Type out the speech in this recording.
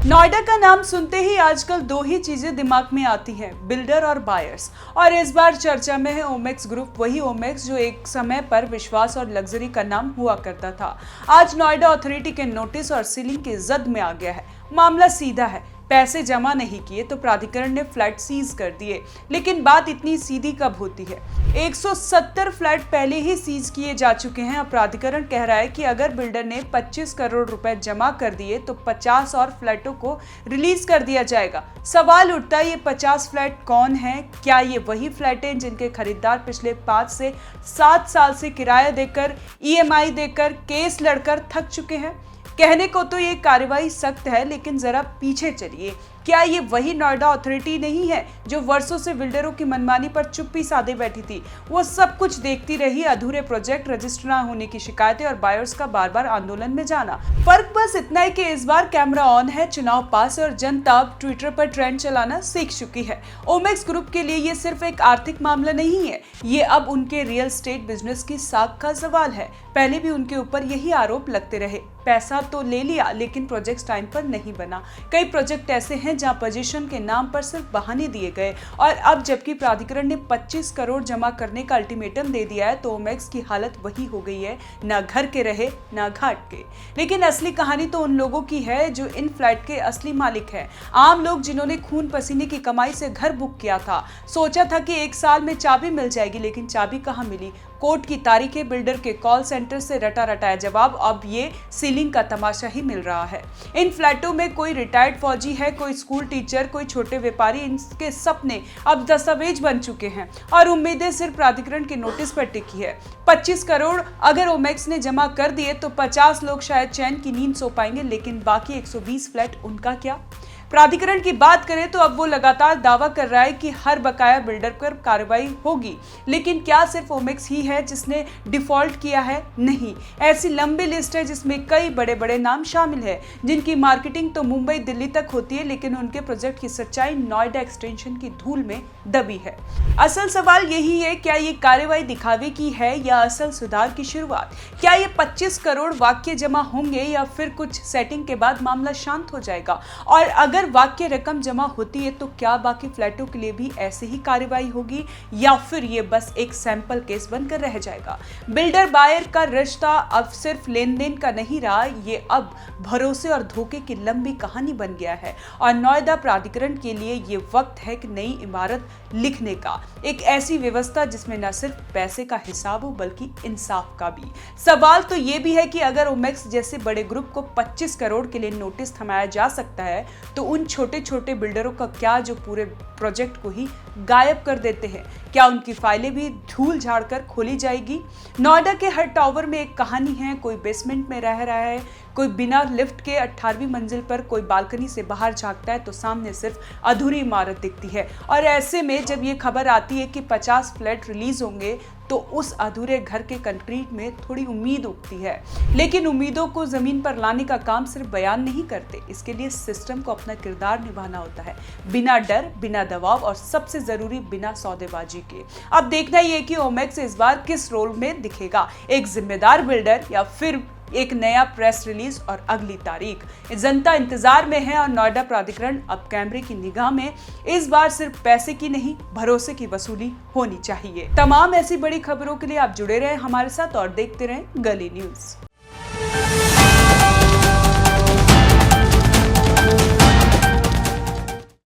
नोएडा का नाम सुनते ही आजकल दो ही चीजें दिमाग में आती हैं, बिल्डर और बायर्स। और इस बार चर्चा में है ओमेक्स ग्रुप, वही ओमेक्स जो एक समय पर विश्वास और लग्जरी का नाम हुआ करता था। आज नोएडा अथॉरिटी के नोटिस और सीलिंग की जद में आ गया है। मामला सीधा है, पैसे जमा नहीं किए तो प्राधिकरण ने फ्लैट सीज कर दिए। लेकिन बात इतनी सीधी कब होती है? 170 फ्लैट पहले ही सीज किए जा चुके हैं। अब प्राधिकरण कह रहा है कि अगर बिल्डर ने 25 करोड़ रुपए जमा कर दिए तो 50 और फ्लैटों को रिलीज कर दिया जाएगा। सवाल उठता है, ये 50 फ्लैट कौन है? क्या ये वही फ्लैट हैं जिनके खरीदार पिछले 5 से 7 साल से किराया देकर, EMI देकर, केस लड़कर थक चुके हैं? कहने को तो ये कार्रवाई सख्त है, लेकिन जरा पीछे चलिए। क्या ये वही नोएडा अथॉरिटी नहीं है जो वर्षों से बिल्डरों की मनमानी पर चुप्पी साधे बैठी थी? वो सब कुछ देखती रही, अधूरे प्रोजेक्ट, रजिस्टर न होने की शिकायतें और बायर्स का बार बार आंदोलन में जाना। फर्क बस इतना है कि इस बार कैमरा ऑन है, चुनाव पास और जनता अब ट्विटर पर ट्रेंड चलाना सीख चुकी है। ओमेक्स ग्रुप के लिए ये सिर्फ एक आर्थिक मामला नहीं है, ये अब उनके रियल एस्टेट बिजनेस की साख का सवाल है। पहले भी उनके ऊपर यही आरोप लगते रहे, पैसा तो ले लिया लेकिन प्रोजेक्ट टाइम पर नहीं बना। कई प्रोजेक्ट ऐसे हैं जहां पोजीशन के नाम पर सिर्फ बहाने दिए गए। और अब जबकि प्राधिकरण ने 25 करोड़ जमा करने का अल्टीमेटम दे दिया है तो ओमेक्स की हालत वही हो गई है, ना घर के रहे ना घाट के। लेकिन असली कहानी तो उन लोगों की है जो इन फ्लैट के असली मालिक हैं। आम लोग जिन्होंने खून पसीने की कमाई से घर बुक किया था, सोचा था कि 1 साल में चाबी मिल जाएगी, लेकिन चाबी कहाँ मिली? कोर्ट की तारीखें, बिल्डर के कॉल सेंटर से रटा रटाया जवाब, अब ये सीलिंग का तमाशा ही मिल रहा है। इन फ्लैटों में कोई रिटायर्ड फौजी है, कोई स्कूल टीचर, कोई छोटे व्यापारी। इनके सपने अब दस्तावेज बन चुके हैं और उम्मीदें सिर्फ प्राधिकरण के नोटिस पर टिकी है। 25 करोड़ अगर ओमेक्स ने जमा कर दिए तो 50 लोग शायद चैन की नींद सो पाएंगे, लेकिन बाकी 120 फ्लैट उनका क्या? प्राधिकरण की बात करें तो अब वो लगातार दावा कर रहा है कि हर बकाया बिल्डर पर कार्रवाई होगी, लेकिन क्या सिर्फ ओमेक्स ही है जिसने डिफॉल्ट किया है? नहीं, ऐसी लंबी लिस्ट है जिसमें कई बड़े बड़े नाम शामिल है जिनकी मार्केटिंग तो मुंबई दिल्ली तक होती है, लेकिन उनके प्रोजेक्ट की सच्चाई नोएडा एक्सटेंशन की धूल में दबी है। असल सवाल यही है, क्या ये कार्रवाई दिखावे की है या असल सुधार की शुरुआत? क्या ये 25 करोड़ वाकई जमा होंगे या फिर कुछ सेटिंग के बाद मामला शांत हो जाएगा? और अगर वाकई रकम जमा होती है तो क्या बाकी फ्लैटों के लिए भी ऐसे ही कार्रवाई होगी या फिर ये बस एक सैंपल केस बनकर रह जाएगा? बिल्डर बायर का रिश्ता अब सिर्फ लेन देन का नहीं रहा, ये अब भरोसे और धोखे की लंबी कहानी बन गया है। और नोएडा प्राधिकरण के लिए ये वक्त है कि नई इमारत लिखने का, एक ऐसी व्यवस्था जिसमें न सिर्फ पैसे का हिसाब हो बल्कि इंसाफ का भी। सवाल तो ये भी है कि अगर ओमेक्स जैसे बड़े ग्रुप को 25 करोड़ के लिए नोटिस थमाया जा सकता है तो उन छोटे छोटे बिल्डरों का क्या जो पूरे प्रोजेक्ट को ही गायब कर देते हैं? क्या उनकी फाइलें भी धूल झाड़कर खोली जाएगी? नोएडा के हर टावर में एक कहानी है, कोई बेसमेंट में रह रहा है, कोई बिना लिफ्ट के 18वीं मंजिल पर, कोई बालकनी से बाहर झांकता है तो सामने सिर्फ अधूरी इमारत दिखती है। और ऐसे में जब ये खबर आती है कि 50 फ्लैट रिलीज होंगे तो उस अधूरे घर के कंक्रीट में थोड़ी उम्मीद उगती है। लेकिन उम्मीदों को जमीन पर लाने का काम सिर्फ बयान नहीं करते, इसके लिए सिस्टम को अपना किरदार निभाना होता है, बिना डर, बिना दबाव और सबसे जरूरी बिना सौदेबाजी के। अब देखना ये कि ओमेक्स इस बार किस रोल में दिखेगा, एक जिम्मेदार बिल्डर या फिर एक नया प्रेस रिलीज और अगली तारीख। जनता इंतजार में है और नोएडा प्राधिकरण अब कैमरे की निगाह में इस बार सिर्फ पैसे की नहीं, भरोसे की वसूली होनी चाहिए। तमाम ऐसी बड़ी खबरों के लिए आप जुड़े रहे हमारे साथ और देखते रहें गली न्यूज।